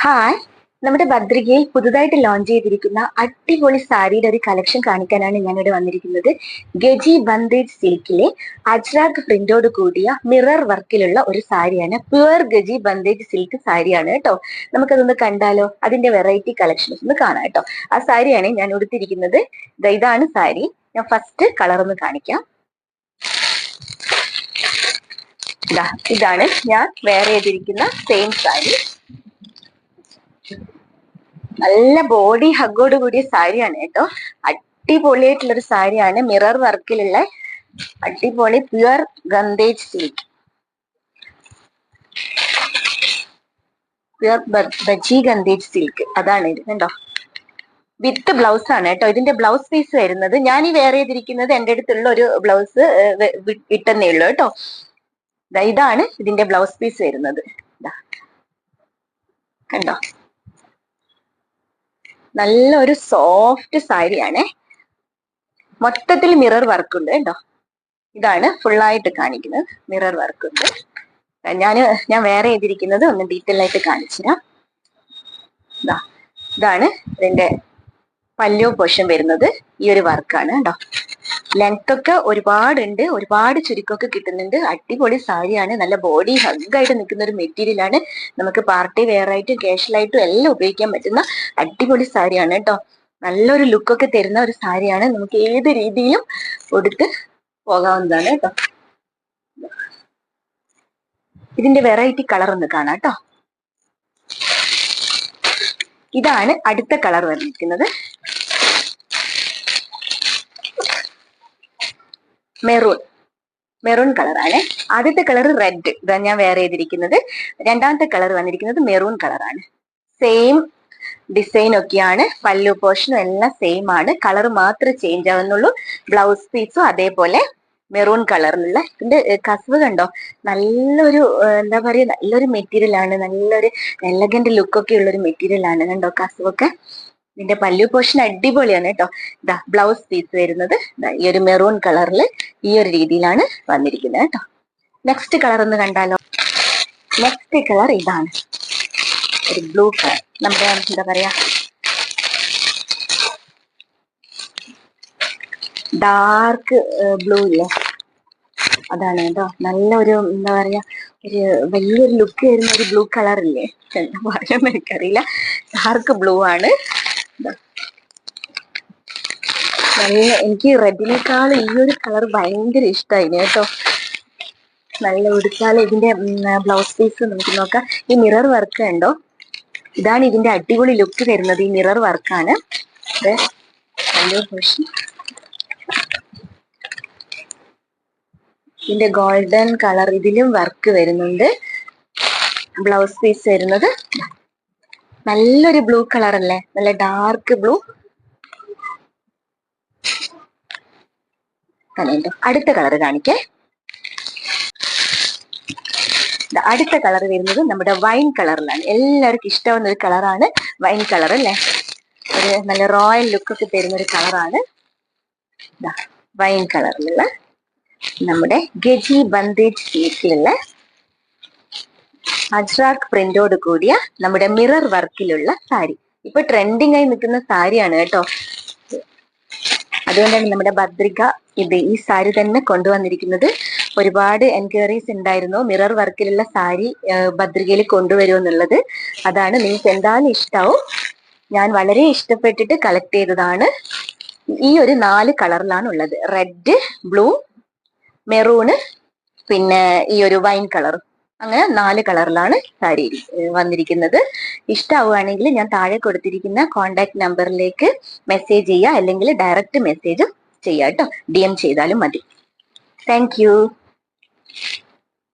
Hi, നമ്മുടെ ബദ്രികയിൽ പുതുതായിട്ട് launch ചെയ്തിരിക്കുന്ന അടിപൊളി സാരിയുടെ ഒരു കളക്ഷൻ കാണിക്കാനാണ് ഞാനിവിടെ വന്നിരിക്കുന്നത്. ഗജി ബന്ദേജ് സിൽക്കിലെ അജ്രാക് പ്രിന്റോട് കൂടിയ മിറർ വർക്കിലുള്ള ഒരു സാരിയാണ്. പ്യുവർ ഗജി ബന്ദേജ് സിൽക്ക് സാരിയാണ് കേട്ടോ. നമുക്കതൊന്ന് കണ്ടാലോ? അതിന്റെ വെറൈറ്റി കളക്ഷൻസ് ഒന്ന് കാണാം കേട്ടോ. ആ സാരിയാണ് ഞാൻ ഉടുത്തിരിക്കുന്നത്. ഇതാണ് സാരി. ഞാൻ ഫസ്റ്റ് കളർ ഒന്ന് കാണിക്കാം. ഇതാണ് ഞാൻ വെയർ ചെയ്തിരിക്കുന്ന സെയിം സാരി. നല്ല ബോഡി ഹഗ്ഗോട് കൂടിയ സാരിയാണ് കേട്ടോ. അടിപൊളിയായിട്ടുള്ള ഒരു സാരിയാണ്. മിറർ വർക്കിലുള്ള അടിപൊളി പ്യുവർ ഗന്ധേജ് സിൽക്ക്, പ്യുവർ ബജി ഗന്ധേജ് സിൽക്ക്. അതാണ് ഇത് കണ്ടോ. വിത്ത് ബ്ലൗസ് ആണ് കേട്ടോ. ഇതിന്റെ ബ്ലൗസ് പീസ് വരുന്നത് ഞാൻ ഈ വെയർ ചെയ്തിരിക്കുന്നത് എൻ്റെ അടുത്തുള്ള ഒരു ബ്ലൗസ് ഇട്ടെന്നേ ഉള്ളൂ കേട്ടോ. ഇതാണ് ഇതിന്റെ ബ്ലൗസ് പീസ് വരുന്നത്. കണ്ടോ, നല്ലൊരു സോഫ്റ്റ് സാരിയാണ്. മൊത്തത്തിൽ മിറർ വർക്ക് ഉണ്ട് കേട്ടോ. ഇതാണ് ഫുള്ളായിട്ട് കാണിക്കുന്നത്. മിറർ വർക്ക് ഉണ്ട്. ഞാൻ വേറെ ചെയ്തിരിക്കുന്നത് ഒന്ന് ഡീറ്റെയിൽ ആയിട്ട് കാണിച്ചുതരാം. ഇതാണ് ഇതിന്റെ പല്ലു പോർഷൻ വരുന്നത്. ഈ ഒരു വർക്കാണ് കേട്ടോ. ലെങ്ത് ഒക്കെ ഒരുപാടുണ്ട്, ഒരുപാട് ചുരുക്കമൊക്കെ കിട്ടുന്നുണ്ട്. അടിപൊളി സാരിയാണ്. നല്ല ബോഡി ഹഗ്ഗായിട്ട് നിൽക്കുന്ന ഒരു മെറ്റീരിയൽ ആണ്. നമുക്ക് പാർട്ടി വെയർ ആയിട്ടും കാഷ്വൽ ആയിട്ടും എല്ലാം ഉപയോഗിക്കാൻ പറ്റുന്ന അടിപൊളി സാരിയാണ് കേട്ടോ. നല്ലൊരു ലുക്കൊക്കെ തരുന്ന ഒരു സാരിയാണ്. നമുക്ക് ഏത് രീതിയിലും ഉടുത്ത് പോകാവുന്നതാണ് കേട്ടോ. ഇതിന്റെ വെറൈറ്റി കളർ ഒന്ന് കാണാം കേട്ടോ. ഇതാണ് അടുത്ത കളർ വന്നിരിക്കുന്നത്. മെറൂൺ കളറാണ്. ആദ്യത്തെ കളർ റെഡ്, ഇതാ ഞാൻ വെയർ ചെയ്തിരിക്കുന്നത്. രണ്ടാമത്തെ കളർ വന്നിരിക്കുന്നത് മെറൂൺ കളറാണ്. സെയിം ഡിസൈൻ ഒക്കെയാണ്. പല്ലു പോർഷനും എല്ലാം സെയിം ആണ്. കളർ മാത്രമേ ചേഞ്ച് ആവുന്നുള്ളൂ. ബ്ലൗസ് പീസും അതേപോലെ മെറൂൺ കളറിലുള്ള. ഇതിന്റെ കസവ് കണ്ടോ, നല്ലൊരു എന്താ പറയുക, നല്ലൊരു മെറ്റീരിയൽ ആണ്. നല്ലൊരു എലഗന്റ് ലുക്കൊക്കെ ഉള്ളൊരു മെറ്റീരിയൽ ആണ്. കണ്ടോ കസവൊക്കെ. ഇതിന്റെ പല്ലു പോർഷൻ അടിപൊളിയാണ് കേട്ടോ. ബ്ലൗസ് പീസ് വരുന്നത് ഈ ഒരു മെറൂൺ കളറിൽ ഈ ഒരു രീതിയിലാണ് വന്നിരിക്കുന്നത് കേട്ടോ. നെക്സ്റ്റ് കളർ ഒന്ന് കണ്ടാലോ. നെക്സ്റ്റ് കളർ ഇതാണ്, ഒരു ബ്ലൂ കളർ. നമ്മുടെ എന്താ പറയാ, ഡാർക്ക് ബ്ലൂ ഇല്ലേ, അതാണ് കേട്ടോ. നല്ലൊരു എന്താ പറയാ, ഒരു വലിയൊരു ലുക്ക് വരുന്ന ഒരു ബ്ലൂ കളർ ഇല്ലേ, എന്താ പറയാന്ന് എനിക്കറിയില്ല. ഡാർക്ക് ബ്ലൂ ആണ്. നല്ല, എനിക്ക് റെഡിനേക്കാൾ ഈ ഒരു കളർ ഭയങ്കര ഇഷ്ടമായി കേട്ടോ. നല്ല ഉടുത്താൽ. ഇതിന്റെ ബ്ലൗസ് പീസ് നമുക്ക് നോക്കാം. ഈ മിറർ വർക്ക് ഉണ്ടോ, ഇതാണ് ഇതിന്റെ അടിപൊളി ലുക്ക് വരുന്നത്. ഈ മിറർ വർക്കാണ്. ഇതിന്റെ ഗോൾഡൻ കളർ, ഇതിലും വർക്ക് വരുന്നുണ്ട്. ബ്ലൗസ് പീസ് വരുന്നത് നല്ലൊരു ബ്ലൂ കളർ അല്ലേ, നല്ല ഡാർക്ക് ബ്ലൂ. അടുത്ത കളർ കാണിക്കേ. അടുത്ത കളർ വരുന്നത് നമ്മുടെ വൈൻ കളറിലാണ്. എല്ലാവർക്കും ഇഷ്ടമാവുന്ന ഒരു കളറാണ് വൈൻ കളർ അല്ലേ. ഒരു നല്ല റോയൽ ലുക്കൊക്കെ തരുന്ന ഒരു കളറാണ് വൈൻ കളറിലുള്ള നമ്മുടെ ഗജി ബന്ദേജ് സിൽക്കിലുള്ള അജ്രാക് പ്രിന്റോട് കൂടിയ നമ്മുടെ മിറർ വർക്കിലുള്ള സാരി. ഇപ്പൊ ട്രെൻഡിങ് ആയി നിൽക്കുന്ന സാരിയാണ് കേട്ടോ. അതുകൊണ്ടാണ് നമ്മുടെ ബദ്രിക ഈ സാരി തന്നെ കൊണ്ടുവന്നിരിക്കുന്നത്. ഒരുപാട് എൻക്വയറീസ് ഉണ്ടായിരുന്നു മിറർ വർക്കിലുള്ള സാരി ബദ്രികയിൽ കൊണ്ടുവരുമെന്നുള്ളത്. അതാണ്, നിങ്ങൾക്ക് എന്തായാലും ഇഷ്ടാവും. ഞാൻ വളരെ ഇഷ്ടപ്പെട്ടിട്ട് കളക്ട് ചെയ്തതാണ്. ഈ ഒരു 4 കളറിലാണ് ഉള്ളത്. റെഡ്, ബ്ലൂ, മെറൂണ്, പിന്നെ ഈ ഒരു വൈൻ കളർ. അങ്ങനെ 4 കളറിലാണ് സാരി വന്നിരിക്കുന്നത്. ഇഷ്ടമാവുകയാണെങ്കിൽ ഞാൻ താഴെ കൊടുത്തിരിക്കുന്ന കോണ്ടാക്ട് നമ്പറിലേക്ക് മെസ്സേജ് ചെയ്യുക, അല്ലെങ്കിൽ ഡയറക്റ്റ് മെസ്സേജ് ചെയ്യാം കേട്ടോ. DM ചെയ്താലും മതി. താങ്ക്